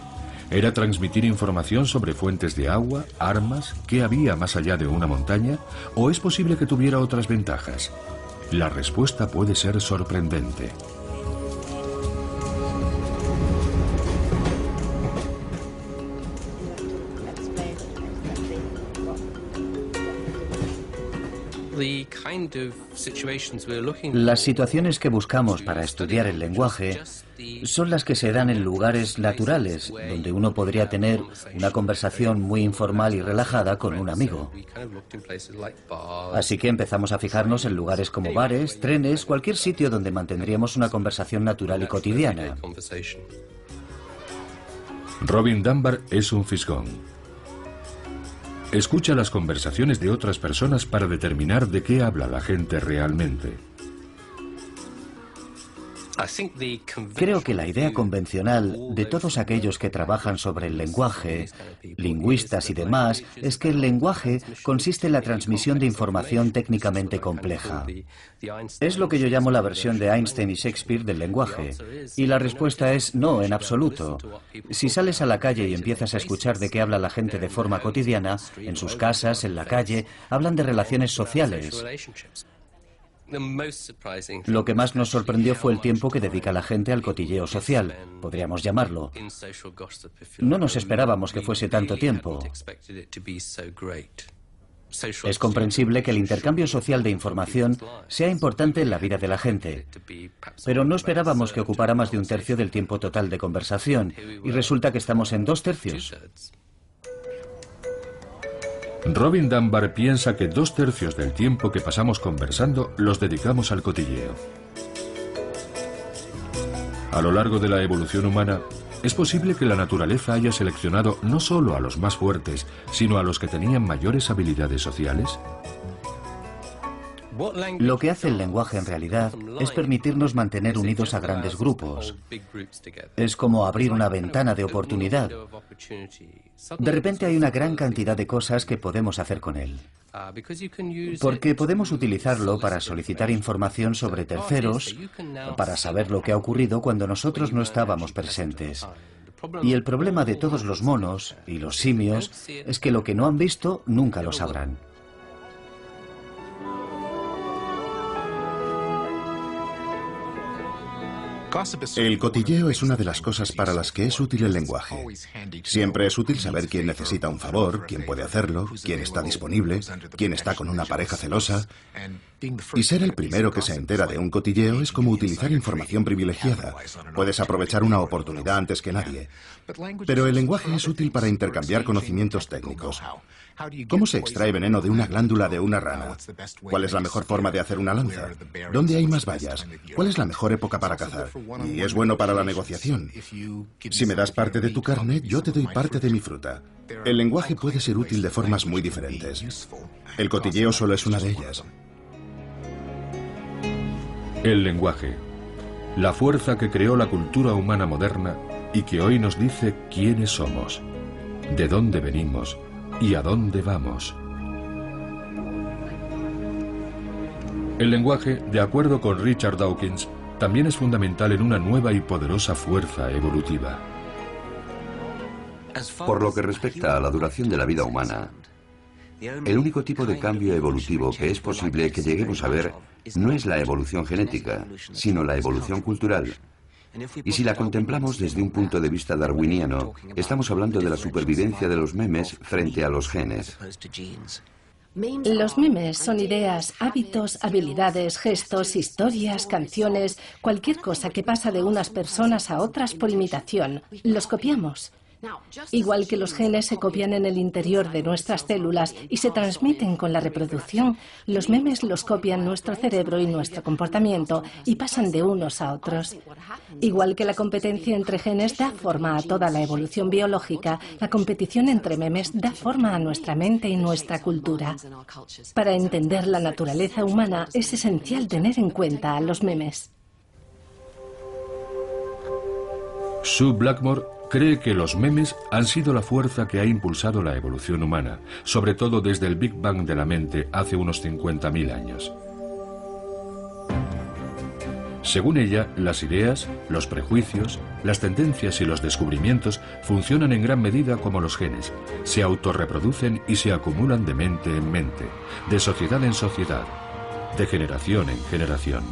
¿Era transmitir información sobre fuentes de agua, armas, qué había más allá de una montaña? ¿O es posible que tuviera otras ventajas? La respuesta puede ser sorprendente. Las situaciones que buscamos para estudiar el lenguaje son las que se dan en lugares naturales, donde uno podría tener una conversación muy informal y relajada con un amigo. Así que empezamos a fijarnos en lugares como bares, trenes, cualquier sitio donde mantendríamos una conversación natural y cotidiana. Robin Dunbar es un fisgón. Escucha las conversaciones de otras personas para determinar de qué habla la gente realmente. Creo que la idea convencional de todos aquellos que trabajan sobre el lenguaje, lingüistas y demás, es que el lenguaje consiste en la transmisión de información técnicamente compleja. Es lo que yo llamo la versión de Einstein y Shakespeare del lenguaje. Y la respuesta es no, en absoluto. Si sales a la calle y empiezas a escuchar de qué habla la gente de forma cotidiana, en sus casas, en la calle, hablan de relaciones sociales. Lo que más nos sorprendió fue el tiempo que dedica la gente al cotilleo social, podríamos llamarlo. No nos esperábamos que fuese tanto tiempo. Es comprensible que el intercambio social de información sea importante en la vida de la gente, pero no esperábamos que ocupara más de un tercio del tiempo total de conversación, y resulta que estamos en 2/3. Robin Dunbar piensa que 2/3 del tiempo que pasamos conversando los dedicamos al cotilleo. A lo largo de la evolución humana, es posible que la naturaleza haya seleccionado no solo a los más fuertes, sino a los que tenían mayores habilidades sociales. Lo que hace el lenguaje en realidad es permitirnos mantener unidos a grandes grupos. Es como abrir una ventana de oportunidad. De repente hay una gran cantidad de cosas que podemos hacer con él. Porque podemos utilizarlo para solicitar información sobre terceros, para saber lo que ha ocurrido cuando nosotros no estábamos presentes. Y el problema de todos los monos y los simios es que lo que no han visto nunca lo sabrán. El cotilleo es una de las cosas para las que es útil el lenguaje. Siempre es útil saber quién necesita un favor, quién puede hacerlo, quién está disponible, quién está con una pareja celosa. Y ser el primero que se entera de un cotilleo es como utilizar información privilegiada. Puedes aprovechar una oportunidad antes que nadie. Pero el lenguaje es útil para intercambiar conocimientos técnicos. ¿Cómo se extrae veneno de una glándula de una rana? ¿Cuál es la mejor forma de hacer una lanza? ¿Dónde hay más vallas? ¿Cuál es la mejor época para cazar? Y es bueno para la negociación. Si me das parte de tu carne, yo te doy parte de mi fruta. El lenguaje puede ser útil de formas muy diferentes. El cotilleo solo es una de ellas. El lenguaje, la fuerza que creó la cultura humana moderna y que hoy nos dice quiénes somos, de dónde venimos y a dónde vamos. El lenguaje, de acuerdo con Richard Dawkins, también es fundamental en una nueva y poderosa fuerza evolutiva. Por lo que respecta a la duración de la vida humana, el único tipo de cambio evolutivo que es posible que lleguemos a ver no es la evolución genética, sino la evolución cultural. Y si la contemplamos desde un punto de vista darwiniano, estamos hablando de la supervivencia de los memes frente a los genes. Los memes son ideas, hábitos, habilidades, gestos, historias, canciones, cualquier cosa que pasa de unas personas a otras por imitación. Los copiamos. Igual que los genes se copian en el interior de nuestras células y se transmiten con la reproducción, los memes los copian nuestro cerebro y nuestro comportamiento y pasan de unos a otros. Igual que la competencia entre genes da forma a toda la evolución biológica, la competición entre memes da forma a nuestra mente y nuestra cultura. Para entender la naturaleza humana es esencial tener en cuenta a los memes. Sue Blackmore cree que los memes han sido la fuerza que ha impulsado la evolución humana, sobre todo desde el Big Bang de la mente hace unos 50.000 años. Según ella, las ideas, los prejuicios, las tendencias y los descubrimientos funcionan en gran medida como los genes. Se autorreproducen y se acumulan de mente en mente, de sociedad en sociedad, de generación en generación.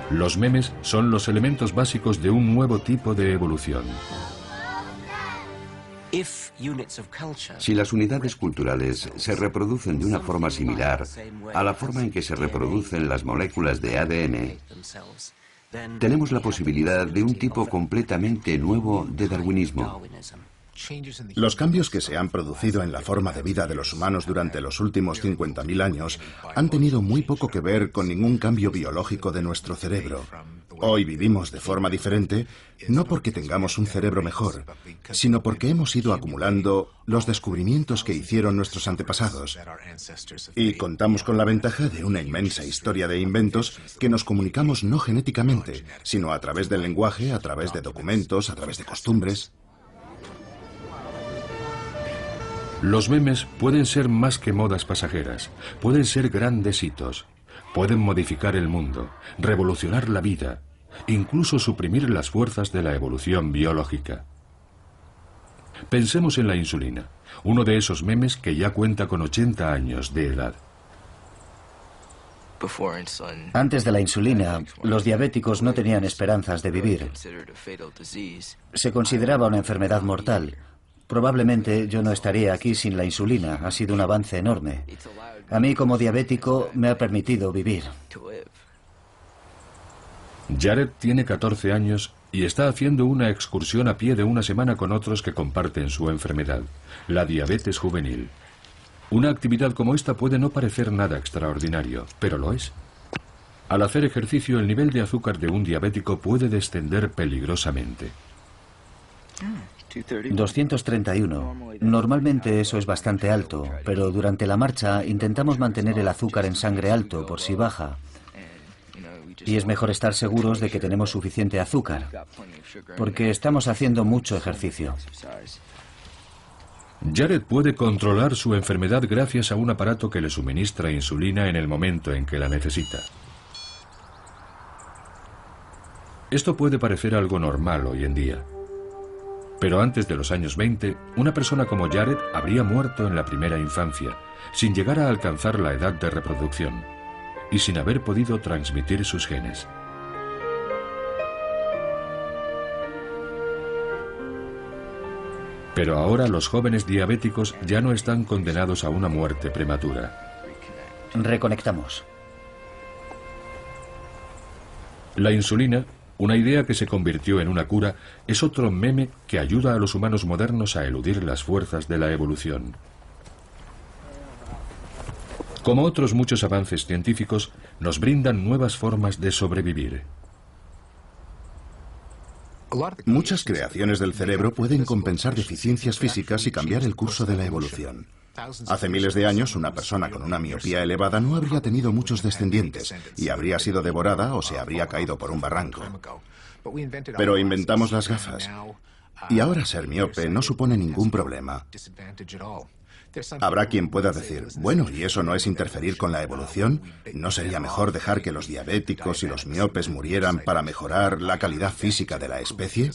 Los memes son los elementos básicos de un nuevo tipo de evolución. Si las unidades culturales se reproducen de una forma similar a la forma en que se reproducen las moléculas de ADN, tenemos la posibilidad de un tipo completamente nuevo de darwinismo. Los cambios que se han producido en la forma de vida de los humanos durante los últimos 50.000 años han tenido muy poco que ver con ningún cambio biológico de nuestro cerebro. Hoy vivimos de forma diferente, no porque tengamos un cerebro mejor, sino porque hemos ido acumulando los descubrimientos que hicieron nuestros antepasados. Y contamos con la ventaja de una inmensa historia de inventos que nos comunicamos no genéticamente, sino a través del lenguaje, a través de documentos, a través de costumbres. Los memes pueden ser más que modas pasajeras, pueden ser grandes hitos, pueden modificar el mundo, revolucionar la vida, incluso suprimir las fuerzas de la evolución biológica. Pensemos en la insulina, uno de esos memes que ya cuenta con 80 años de edad. Antes de la insulina, los diabéticos no tenían esperanzas de vivir. Se consideraba una enfermedad mortal. Probablemente yo no estaría aquí sin la insulina. Ha sido un avance enorme. A mí, como diabético, me ha permitido vivir. Jared tiene 14 años y está haciendo una excursión a pie de una semana con otros que comparten su enfermedad, la diabetes juvenil. Una actividad como esta puede no parecer nada extraordinario, pero lo es. Al hacer ejercicio, el nivel de azúcar de un diabético puede descender peligrosamente. 231. Normalmente eso es bastante alto, pero durante la marcha intentamos mantener el azúcar en sangre alto por si baja. Y es mejor estar seguros de que tenemos suficiente azúcar, porque estamos haciendo mucho ejercicio. Jared puede controlar su enfermedad gracias a un aparato que le suministra insulina en el momento en que la necesita. Esto puede parecer algo normal hoy en día. Pero antes de los años 20, una persona como Jared habría muerto en la primera infancia, sin llegar a alcanzar la edad de reproducción, y sin haber podido transmitir sus genes. Pero ahora los jóvenes diabéticos ya no están condenados a una muerte prematura. Reconectamos. La insulina, una idea que se convirtió en una cura, es otro meme que ayuda a los humanos modernos a eludir las fuerzas de la evolución. Como otros muchos avances científicos, nos brindan nuevas formas de sobrevivir. Muchas creaciones del cerebro pueden compensar deficiencias físicas y cambiar el curso de la evolución. Hace miles de años, una persona con una miopía elevada no habría tenido muchos descendientes y habría sido devorada o se habría caído por un barranco. Pero inventamos las gafas. Y ahora ser miope no supone ningún problema. Habrá quien pueda decir, bueno, ¿y eso no es interferir con la evolución? ¿No sería mejor dejar que los diabéticos y los miopes murieran para mejorar la calidad física de la especie?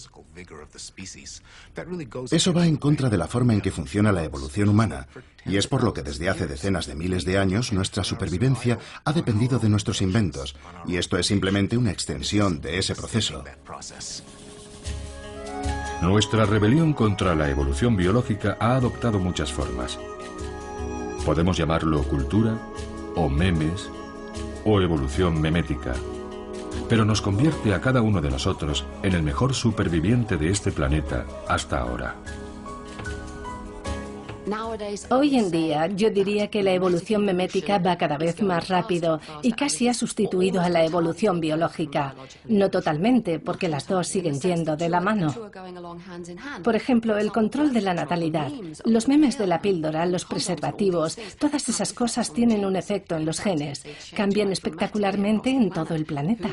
Eso va en contra de la forma en que funciona la evolución humana, y es por lo que desde hace decenas de miles de años nuestra supervivencia ha dependido de nuestros inventos, y esto es simplemente una extensión de ese proceso. Nuestra rebelión contra la evolución biológica ha adoptado muchas formas. Podemos llamarlo cultura, o memes, o evolución memética. Pero nos convierte a cada uno de nosotros en el mejor superviviente de este planeta hasta ahora. Hoy en día yo diría que la evolución memética va cada vez más rápido y casi ha sustituido a la evolución biológica. No totalmente, porque las dos siguen yendo de la mano. Por ejemplo, el control de la natalidad, los memes de la píldora, los preservativos, todas esas cosas tienen un efecto en los genes. Cambian espectacularmente en todo el planeta.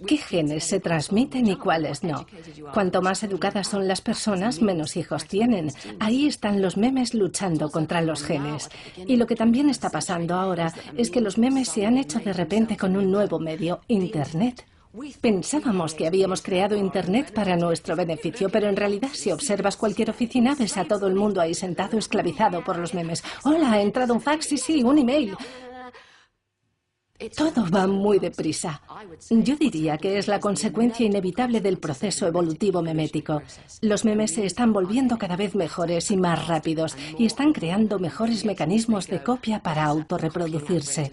¿Qué genes se transmiten y cuáles no? Cuanto más educadas son las personas, menos hijos tienen. Ahí están los memes luchando contra los genes. Y lo que también está pasando ahora es que los memes se han hecho de repente con un nuevo medio, Internet. Pensábamos que habíamos creado Internet para nuestro beneficio, pero en realidad si observas cualquier oficina ves a todo el mundo ahí sentado esclavizado por los memes. Hola, ha entrado un fax, sí, un email. Todo va muy deprisa. Yo diría que es la consecuencia inevitable del proceso evolutivo memético. Los memes se están volviendo cada vez mejores y más rápidos y están creando mejores mecanismos de copia para autorreproducirse.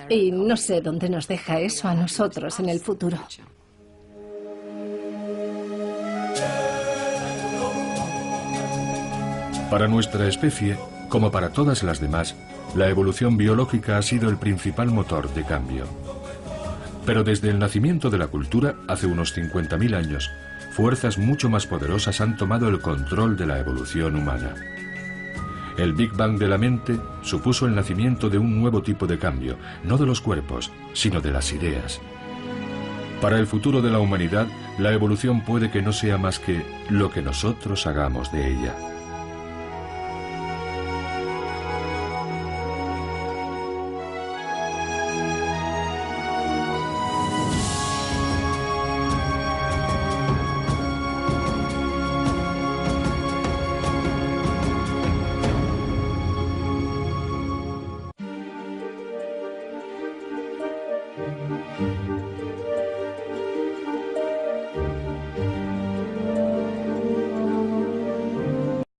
Y no sé dónde nos deja eso a nosotros en el futuro. Para nuestra especie, como para todas las demás, la evolución biológica ha sido el principal motor de cambio. Pero desde el nacimiento de la cultura, hace unos 50.000 años, fuerzas mucho más poderosas han tomado el control de la evolución humana. El Big Bang de la mente supuso el nacimiento de un nuevo tipo de cambio, no de los cuerpos, sino de las ideas. Para el futuro de la humanidad, la evolución puede que no sea más que lo que nosotros hagamos de ella.